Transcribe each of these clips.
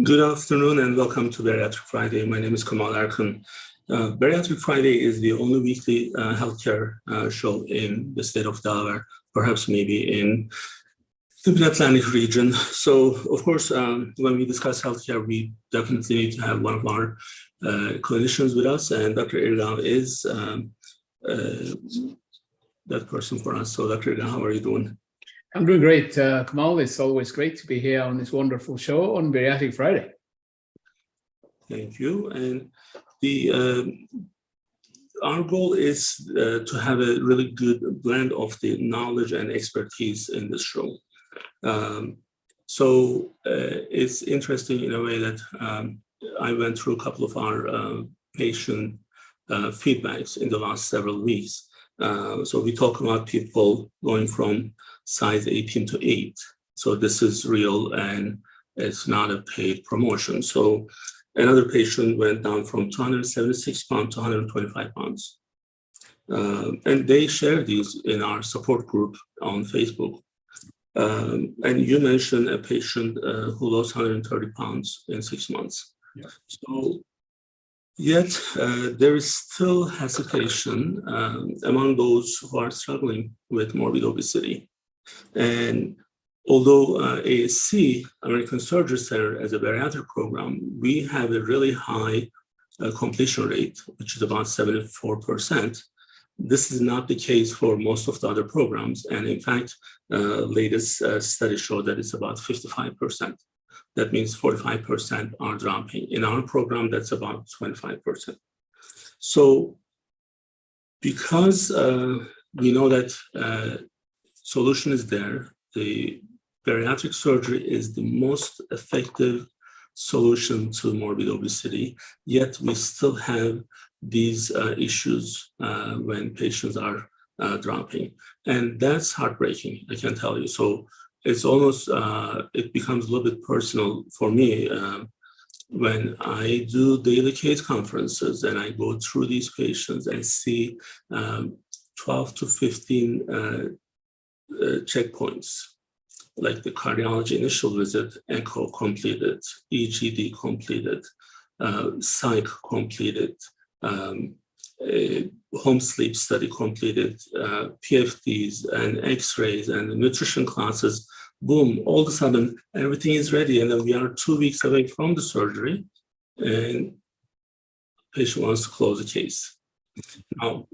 Good afternoon and welcome to Bariatric Friday. My name is Kemal Erkan. Bariatric Friday is the only weekly healthcare show in the state of Delaware, perhaps maybe in the Mid-Atlantic region. So, of course, when we discuss healthcare, we definitely need to have one of our clinicians with us, and Dr. Irgau is that person for us. So, Dr. Irgau, how are you doing? I'm doing great, Kemal. It's always great to be here on this wonderful show on Bariatric Friday. Thank you. And our goal is to have a really good blend of the knowledge and expertise in this show. It's interesting in a way that I went through a couple of our patient feedbacks in the last several weeks. So we talk about people going from size 18 to 8. So this is real and it's not a paid promotion. So another patient went down from 276 pounds to 125 pounds. And they share these in our support group on Facebook. And you mentioned a patient who lost 130 pounds in 6 months. Yeah. So yet there is still hesitation among those who are struggling with morbid obesity. And although ASC, American Surgery Center, as a bariatric program, we have a really high completion rate, which is about 74%. This is not the case for most of the other programs. And in fact, latest studies show that it's about 55%. That means 45% are dropping. In our program, that's about 25%. So because we know that solution is there, the bariatric surgery is the most effective solution to morbid obesity, yet we still have these issues when patients are dropping. And that's heartbreaking, I can tell you. So it's almost, it becomes a little bit personal for me when I do daily case conferences and I go through these patients and see 12 to 15 checkpoints, like the cardiology initial visit, echo completed, EGD completed, psych completed, home sleep study completed, PFDs and x-rays and nutrition classes, boom, all of a sudden everything is ready and then we are 2 weeks away from the surgery and patient wants to close the case. Now,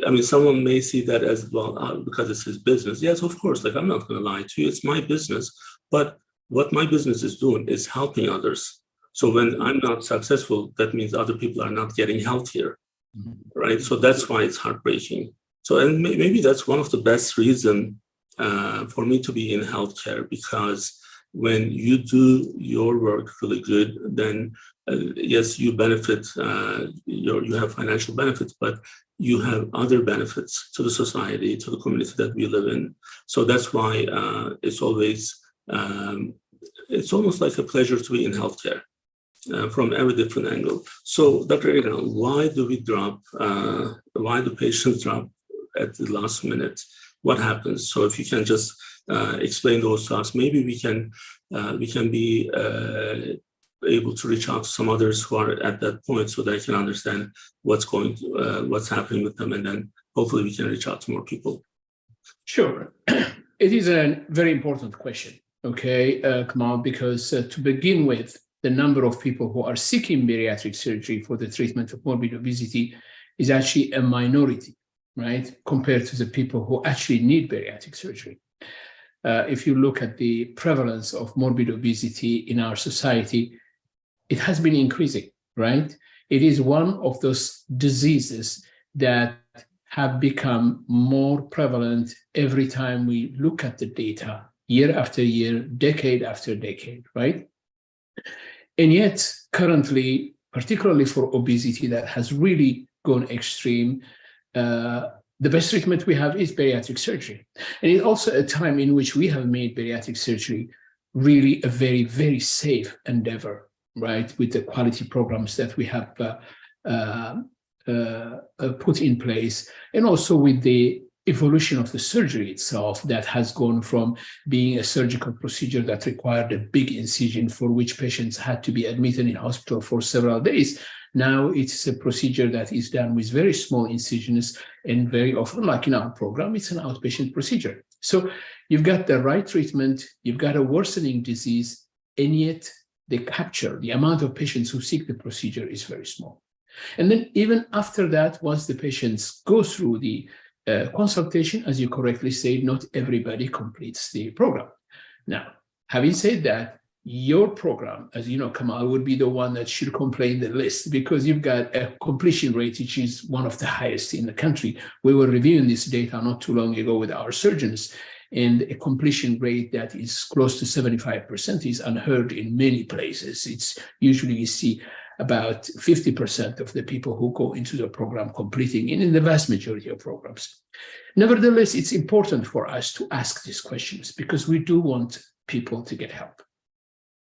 I mean, someone may see that as, well, because it's his business. Yes, of course, like I'm not going to lie to you, it's my business. But what my business is doing is helping others. So when I'm not successful, that means other people are not getting healthier, right? So that's why it's heartbreaking. So, and maybe that's one of the best reasons for me to be in healthcare, because when you do your work really good, then yes, you benefit, you have financial benefits, but you have other benefits to the society, to the community that we live in. So that's why it's always, it's almost like a pleasure to be in healthcare from every different angle. So Dr. Erkan, why do we drop, why do patients drop at the last minute? What happens? So if you can just explain those to us, maybe we can be able to reach out to some others who are at that point so they can understand what's happening with them, and then hopefully we can reach out to more people. Sure. It is a very important question, okay, Kemal, because to begin with, the number of people who are seeking bariatric surgery for the treatment of morbid obesity is actually a minority, right, compared to the people who actually need bariatric surgery. If you look at the prevalence of morbid obesity in our society, it has been increasing, right? It is one of those diseases that have become more prevalent every time we look at the data, year after year, decade after decade, right? And yet, currently, particularly for obesity that has really gone extreme, the best treatment we have is bariatric surgery. And it's also a time in which we have made bariatric surgery really a very, very safe endeavor, right? With the quality programs that we have put in place, and also with the evolution of the surgery itself that has gone from being a surgical procedure that required a big incision for which patients had to be admitted in hospital for several days. Now it's a procedure that is done with very small incisions, and very often, like in our program, it's an outpatient procedure. So you've got the right treatment, you've got a worsening disease, and yet the amount of patients who seek the procedure is very small. And then even after that, once the patients go through the consultation, as you correctly said, not everybody completes the program. Now, having said that, your program, as you know, Kemal, would be the one that should complain the list, because you've got a completion rate which is one of the highest in the country. We were reviewing this data not too long ago with our surgeons, and a completion rate that is close to 75% is unheard in many places. It's usually you see about 50% of the people who go into the program completing, and in the vast majority of programs. Nevertheless, it's important for us to ask these questions because we do want people to get help.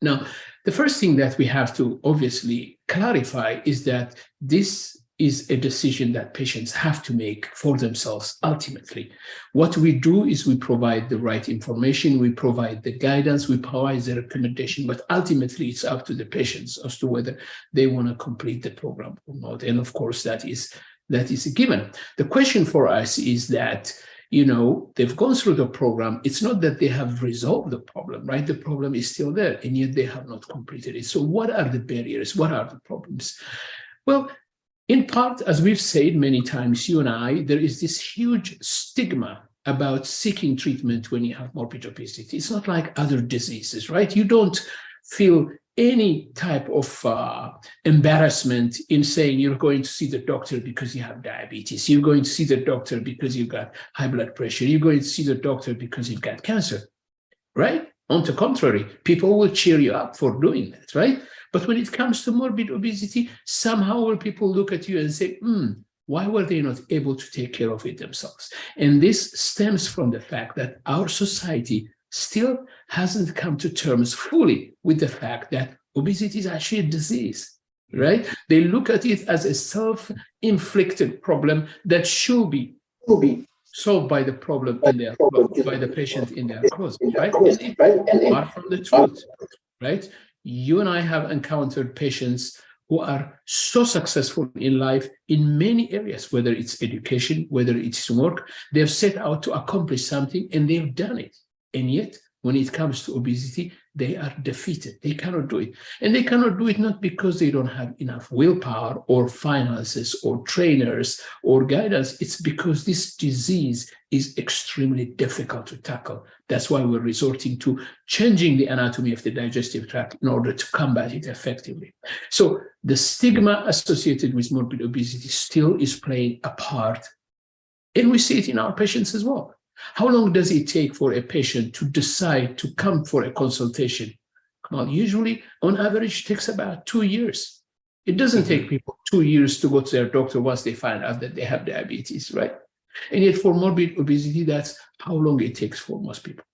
Now, the first thing that we have to obviously clarify is that this is a decision that patients have to make for themselves ultimately. What we do is we provide the right information, we provide the guidance, we provide the recommendation, but ultimately it's up to the patients as to whether they want to complete the program or not. And of course, that is a given. The question for us is that, you know, they've gone through the program. It's not that they have resolved the problem, right? The problem is still there, and yet they have not completed it. So what are the barriers? What are the problems? Well, in part, as we've said many times, you and I, there is this huge stigma about seeking treatment when you have morbid obesity. It's not like other diseases, right? You don't feel any type of embarrassment in saying you're going to see the doctor because you have diabetes. You're going to see the doctor because you've got high blood pressure. You're going to see the doctor because you've got cancer, right? On the contrary, people will cheer you up for doing that, right? But when it comes to morbid obesity, somehow will people look at you and say, why were they not able to take care of it themselves? And this stems from the fact that our society still hasn't come to terms fully with the fact that obesity is actually a disease, right? They look at it as a self-inflicted problem that should be solved by the problem in their by the patient in their closet, right? And far from the truth, right? You and I have encountered patients who are so successful in life in many areas, whether it's education, whether it's work. They've set out to accomplish something and they've done it. And yet, when it comes to obesity, they are defeated. They cannot do it. And they cannot do it not because they don't have enough willpower or finances or trainers or guidance. It's because this disease is extremely difficult to tackle. That's why we're resorting to changing the anatomy of the digestive tract in order to combat it effectively. So the stigma associated with morbid obesity still is playing a part. And we see it in our patients as well. How long does it take for a patient to decide to come for a consultation? Well, usually, on average, it takes about 2 years. It doesn't take people 2 years to go to their doctor once they find out that they have diabetes, right? And yet for morbid obesity, that's how long it takes for most people.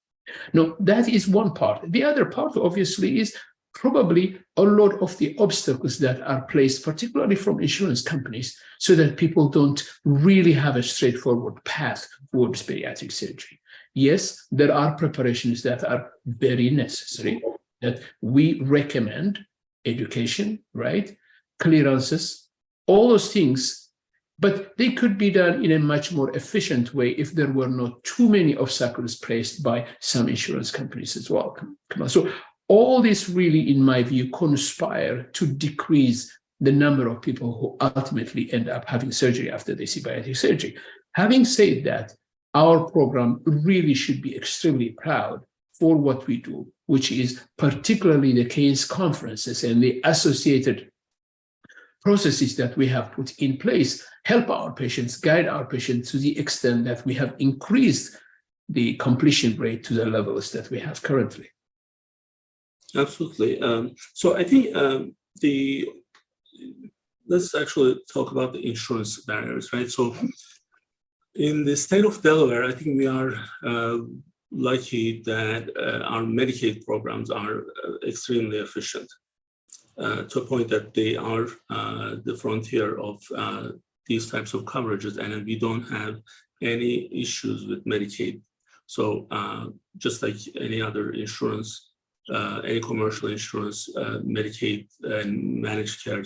Now, that is one part. The other part, obviously, is probably a lot of the obstacles that are placed, particularly from insurance companies, so that people don't really have a straightforward path towards bariatric surgery. Yes, there are preparations that are very necessary, that we recommend: education, right? Clearances, all those things, but they could be done in a much more efficient way if there were not too many obstacles placed by some insurance companies as well. So all this really, in my view, conspire to decrease the number of people who ultimately end up having surgery after they see bariatric surgery. Having said that, our program really should be extremely proud for what we do, which is particularly the case conferences and the associated processes that we have put in place, help our patients, guide our patients to the extent that we have increased the completion rate to the levels that we have currently. Absolutely. So I think let's actually talk about the insurance barriers, right? So in the state of Delaware, I think we are lucky that our Medicaid programs are extremely efficient to a point that they are the frontier of these types of coverages, and we don't have any issues with Medicaid. So just like any other insurance, any commercial insurance, Medicaid and managed care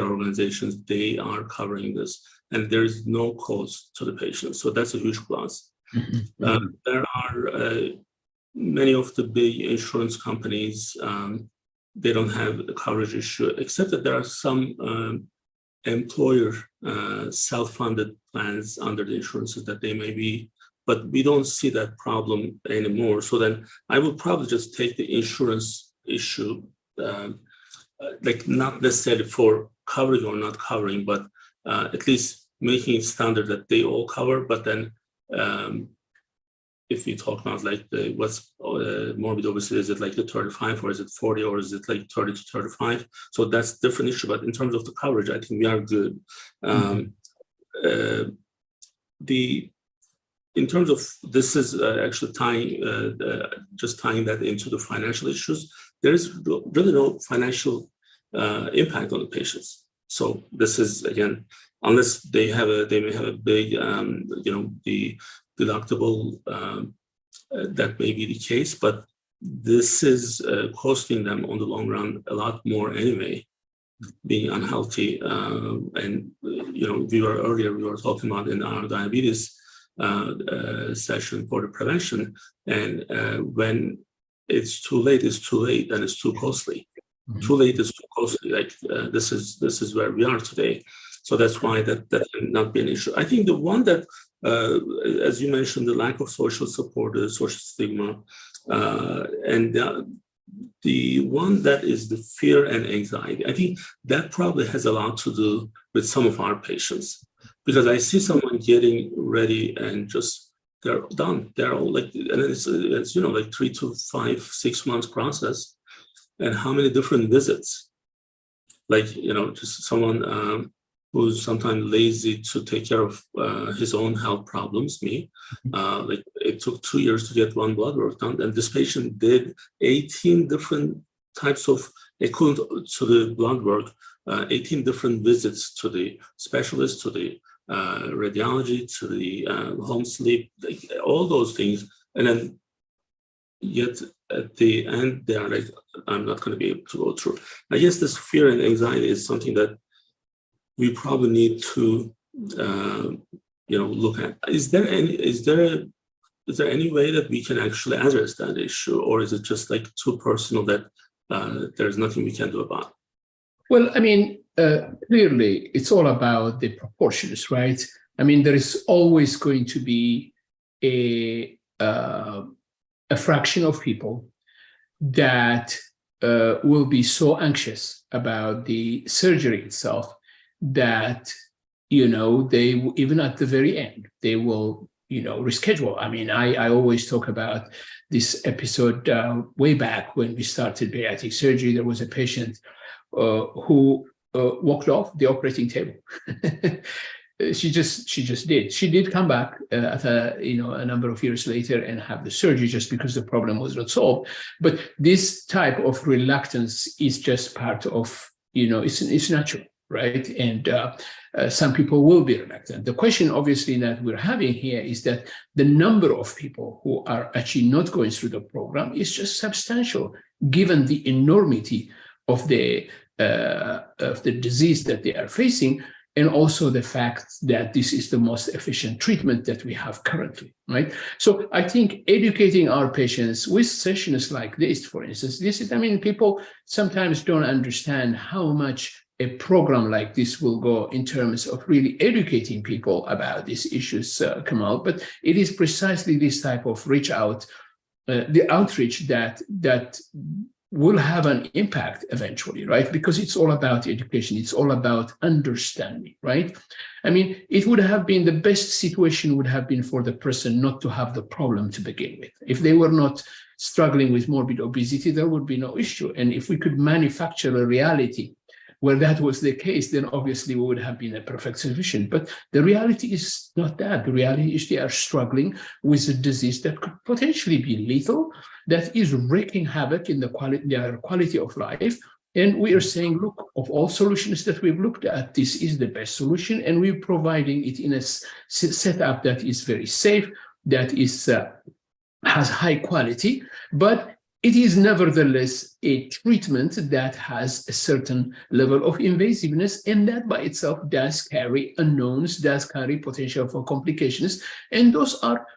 organizations, they are covering this, and there is no cost to the patient. So that's a huge plus. There are many of the big insurance companies, they don't have a coverage issue, except that there are some employer self-funded plans under the insurances that they may be, but we don't see that problem anymore. So then I would probably just take the insurance issue, like not necessarily for covering or not covering, but at least making it standard that they all cover. But then if we talk about like what's morbid obesity, is it like the 35 or is it 40 or is it like 30 to 35? So that's a different issue. But in terms of the coverage, I think we are good. In terms of, this is actually just tying that into the financial issues, there is really no financial impact on the patients. So this is, again, unless they may have a big, the deductible, that may be the case, but this is costing them on the long run a lot more anyway, being unhealthy. And, we were talking about in our diabetes session for the prevention, and when it's too late, and it's too costly. Too late is too costly. Like this is where we are today. So that's why that can not be an issue. I think the one that, as you mentioned, the lack of social support, the social stigma, and the one that is the fear and anxiety. I think that probably has a lot to do with some of our patients, because I see someone getting ready and just they're done. They're all like, and it's like 3 to 5, 6 months process, and how many different visits? Like just someone who's sometimes lazy to take care of his own health problems. Me, like it took 2 years to get one blood work done, and this patient did 18 different types of equivalent to the blood work, 18 different visits to the specialist, to the radiology, to the home sleep, like, all those things, and then yet at the end they are like, I'm not going to be able to go through. I guess this fear and anxiety is something that we probably need to look at. Is there any way that we can actually address that issue, or is it just like too personal that there's nothing we can do about it? Well, I mean, clearly it's all about the proportions, right? I mean, there is always going to be a fraction of people that will be so anxious about the surgery itself that, they, even at the very end, they will, reschedule. I mean, I always talk about this episode way back when we started bariatric surgery. There was a patient who walked off the operating table. She just did. She did come back at a number of years later and have the surgery just because the problem was not solved. But this type of reluctance is just part of, it's natural, right? And some people will be reluctant. The question, obviously, that we're having here is that the number of people who are actually not going through the program is just substantial, given the enormity of the disease that they are facing, and also the fact that this is the most efficient treatment that we have currently, right? So I think educating our patients with sessions like this, for instance, people sometimes don't understand how much a program like this will go in terms of really educating people about these issues, Kemal. But it is precisely this type of the outreach that will have an impact eventually, right? Because it's all about education. It's all about understanding, right? I mean, it would have been, the best situation would have been for the person not to have the problem to begin with. If they were not struggling with morbid obesity, there would be no issue. And if we could manufacture a reality where that was the case, then obviously we would have been a perfect solution. But the reality is not that. The reality is they are struggling with a disease that could potentially be lethal, that is wreaking havoc in their quality of life, And we are saying, look, of all solutions that we've looked at, this is the best solution, and we're providing it in a setup that is very safe, that is has high quality, but it is nevertheless a treatment that has a certain level of invasiveness, and that by itself does carry unknowns, does carry potential for complications, and those are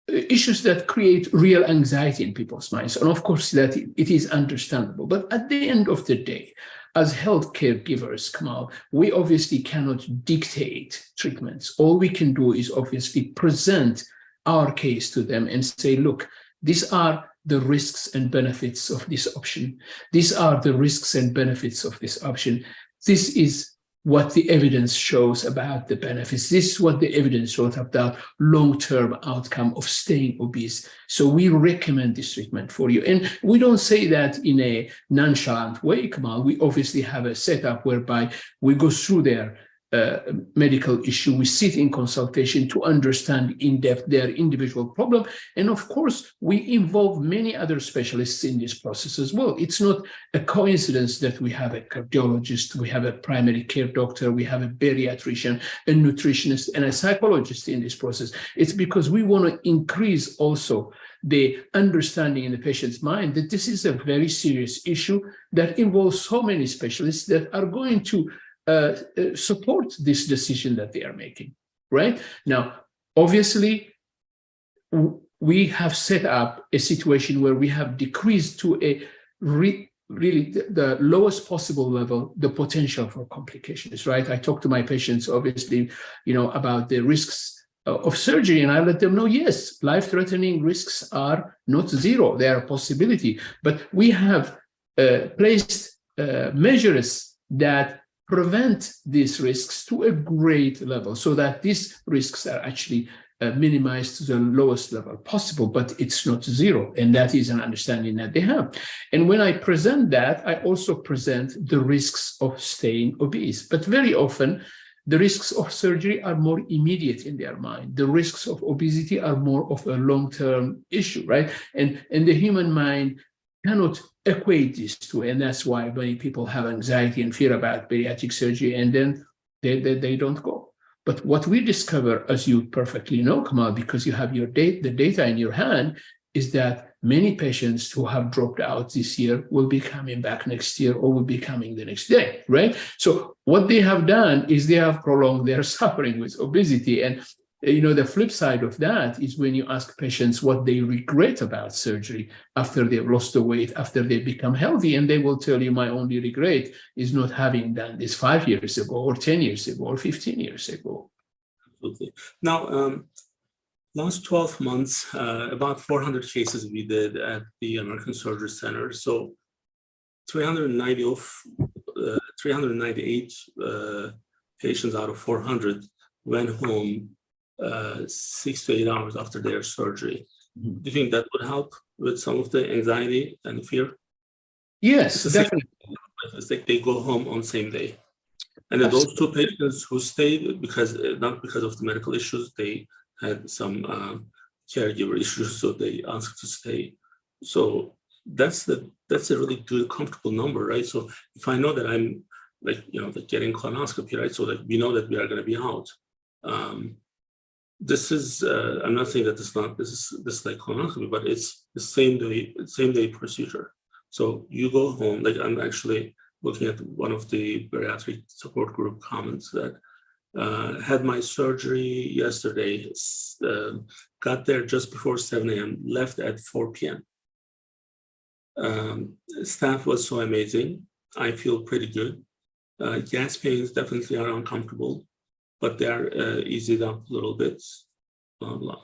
issues that create real anxiety in people's minds. And of course, that it is understandable. But at the end of the day, as healthcare givers, Kemal, we obviously cannot dictate treatments. All we can do is obviously present our case to them and say, look, these are the risks and benefits of this option. These are the risks and benefits of this option. This is what the evidence shows about the benefits. This is what the evidence shows about long-term outcome of staying obese. So we recommend this treatment for you. And we don't say that in a nonchalant way, Kemal. We obviously have a setup whereby we go through their medical issue. We sit in consultation to understand in depth their individual problem. And of course, we involve many other specialists in this process as well. It's not a coincidence that we have a cardiologist, we have a primary care doctor, we have a bariatrician, a nutritionist, and a psychologist in this process. It's because we want to increase also the understanding in the patient's mind that this is a very serious issue that involves so many specialists that are going to support this decision that they are making, right? Now, obviously, we have set up a situation where we have decreased to a really the lowest possible level the potential for complications, right? I talk to my patients, obviously, about the risks of surgery, and I let them know, yes, life-threatening risks are not zero, they are a possibility, but we have placed measures that prevent these risks to a great level so that these risks are actually minimized to the lowest level possible, but it's not zero. And that is an understanding that they have. And when I present that, I also present the risks of staying obese. But very often, the risks of surgery are more immediate in their mind. The risks of obesity are more of a long-term issue, right? And the human mind cannot equate these two, and that's why many people have anxiety and fear about bariatric surgery, and then they don't go. But what we discover, as you perfectly know, Kemal, because you have the data in your hand, is that many patients who have dropped out this year will be coming back next year or will be coming the next day, right? So what they have done is they have prolonged their suffering with obesity. And the flip side of that is when you ask patients what they regret about surgery after they've lost the weight, after they become healthy, and they will tell you, my only regret is not having done this 5 years ago or 10 years ago or 15 years ago. Absolutely. Now, last 12 months, about 400 cases we did at the American Surgery Center. So 398 patients out of 400 went home 6 to 8 hours after their surgery. Do you think that would help with some of the anxiety and fear? Yes, definitely. It's like they go home on the same day. And then those two patients who stayed, not because of the medical issues, they had some caregiver issues, so they asked to stay. So that's a really good, comfortable number, right? So if I know that I'm getting colonoscopy, right? So that we know that we are going to be out. This is I'm not saying that this is like colonoscopy, but it's the same day procedure. So you go home. Like, I'm actually looking at one of the bariatric support group comments that had my surgery yesterday, got there just before 7 a.m., left at 4 p.m. Staff was so amazing. I feel pretty good. Gas pains definitely are uncomfortable, but they are eased up a little bit.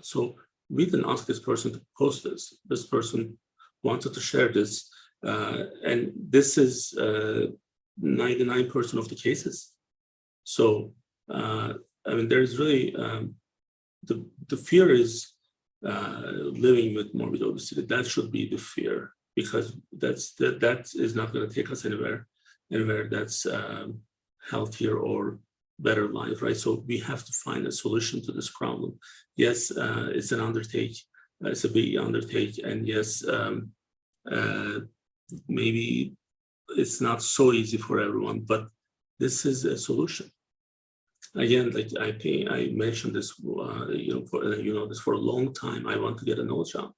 So we didn't ask this person to post this. This person wanted to share this. And this is 99% of the cases. So, there's really, the fear is living with morbid obesity. That should be the fear, because that is not going to take us anywhere that's healthier or better life, right? So we have to find a solution to this problem. Yes, it's an undertake. It's a big undertake, and yes, maybe it's not so easy for everyone, but this is a solution. Again, like I think I mentioned this, this for a long time. I want to get a nose job,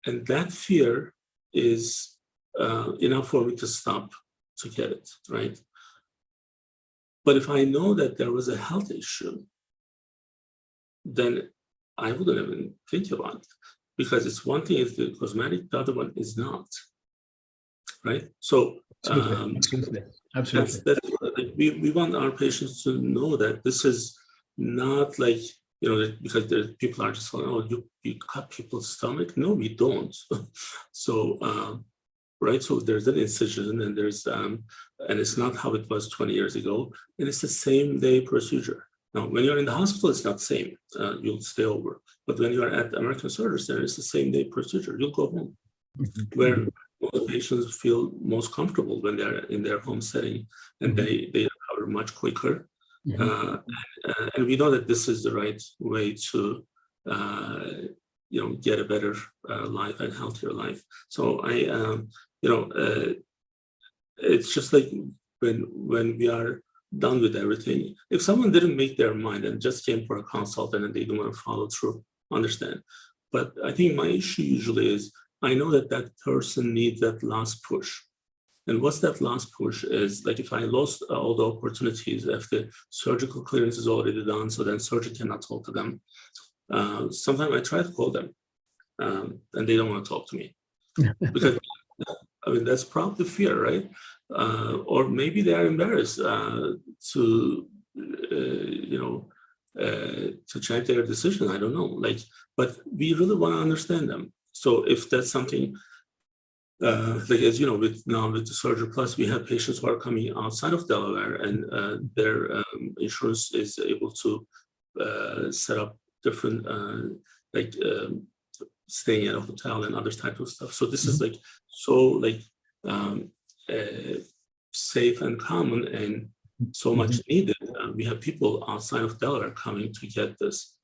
and that fear is enough for me to stop to get it, right? But if I know that there was a health issue, then I wouldn't even think about it, because it's one thing is the cosmetic, the other one is not, right? So absolutely. That's like we want our patients to know that this is not like, because people are just saying, oh, you cut people's stomach. No, we don't. So right, so there's an incision, and there's and it's not how it was 20 years ago, and it's the same day procedure. Now, when you're in the hospital, it's not the same. You'll stay over. But when you are at the American Surgery Center, it's the same day procedure. You'll go home. Where most patients feel most comfortable when they're in their home setting, and they recover much quicker. And we know that this is the right way to get a better life and healthier life. So it's just like when we are done with everything, if someone didn't make their mind and just came for a consult and they don't want to follow through, understand. But I think my issue usually is, I know that that person needs that last push. And what's that last push is, like, if I lost all the opportunities, if the surgical clearance is already done, so then surgeon cannot talk to them. Sometimes I try to call them and they don't want to talk to me. Because, I mean, that's probably fear, right? Or maybe they are embarrassed to change their decision. I don't know. But we really want to understand them. So if that's something, as you know, with the Surgery Plus, we have patients who are coming outside of Delaware, and their insurance is able to set up different, staying at a hotel and other types of stuff. So this is safe and common and so much needed. We have people outside of Delaware coming to get this.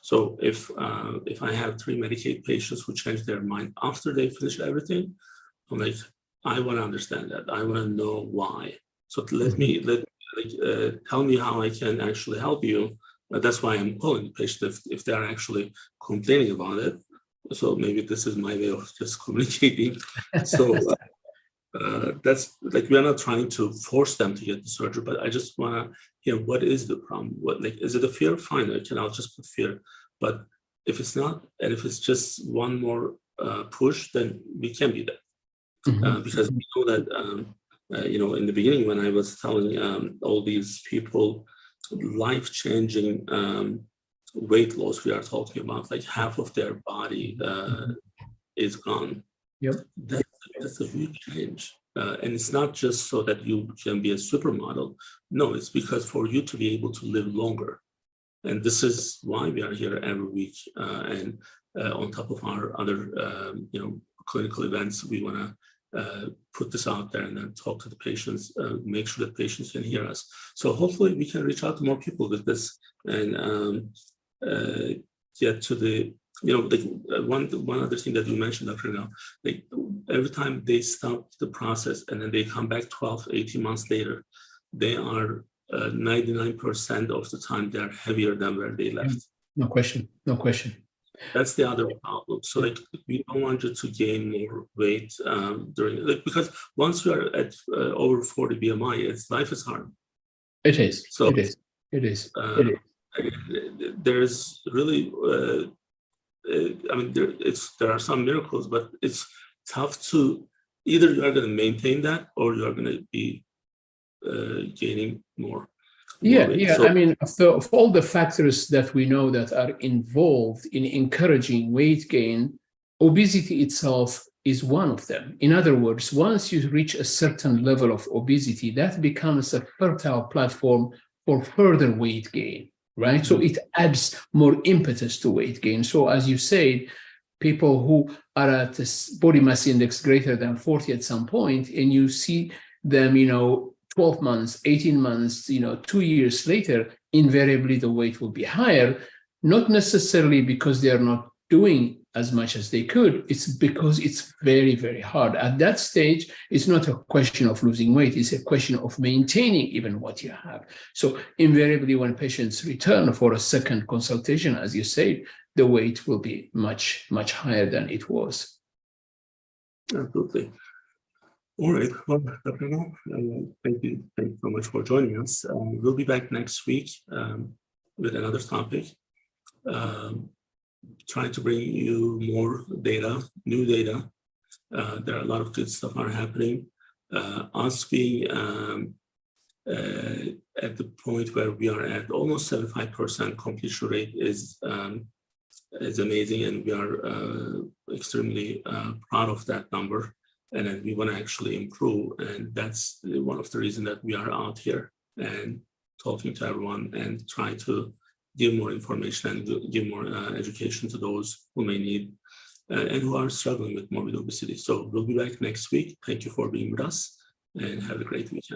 So if I have 3 Medicaid patients who change their mind after they finish everything, I'm like, I want to understand that. I want to know why. So tell me how I can actually help you. That's why I'm calling the patient if they are actually complaining about it. So maybe this is my way of just communicating. So that's like, we are not trying to force them to get the surgery, but I just want to hear, what is the problem? Is it a fear? Fine, I'll just put fear. But if it's not, and if it's just one more push, then we can be that. Because we know that, in the beginning, when I was telling all these people life-changing weight loss, we are talking about like half of their body is gone. Yep. That's a huge change. And it's not just so that you can be a supermodel. No, it's because for you to be able to live longer. And this is why we are here every week. And on top of our other, clinical events, we want to put this out there and then talk to the patients, make sure that patients can hear us. So hopefully we can reach out to more people with this and get to the, one other thing that you mentioned, Dr. Erkan, every time they stop the process and then they come back 12, 18 months later, they are 99% of the time they're heavier than where they left. No question. That's the other problem. So we don't want you to gain more weight because once you are at over 40 BMI, life is hard. It is. So it is. There's really, there are some miracles, but it's tough to, either you are going to maintain that or you are going to be gaining more. Yeah. So, of all the factors that we know that are involved in encouraging weight gain, obesity itself is one of them. In other words, once you reach a certain level of obesity, that becomes a fertile platform for further weight gain, right? So it adds more impetus to weight gain. So as you said, people who are at a body mass index greater than 40 at some point, and you see them, 12 months, 18 months, 2 years later, invariably the weight will be higher, not necessarily because they are not doing as much as they could. It's because it's very, very hard. At that stage, it's not a question of losing weight. It's a question of maintaining even what you have. So invariably, when patients return for a second consultation, as you said, the weight will be much, much higher than it was. Absolutely. All right. Well, Dr. Kemal, thank you so much for joining us. We'll be back next week with another topic. Trying to bring you more data, new data. There are a lot of good stuff are happening. Us being at the point where we are at almost 75% completion rate is amazing, and we are extremely proud of that number. And then we want to actually improve, and that's one of the reasons that we are out here and talking to everyone and trying to give more information and give more education to those who may need and who are struggling with morbid obesity. So we'll be back next week. Thank you for being with us, and have a great weekend.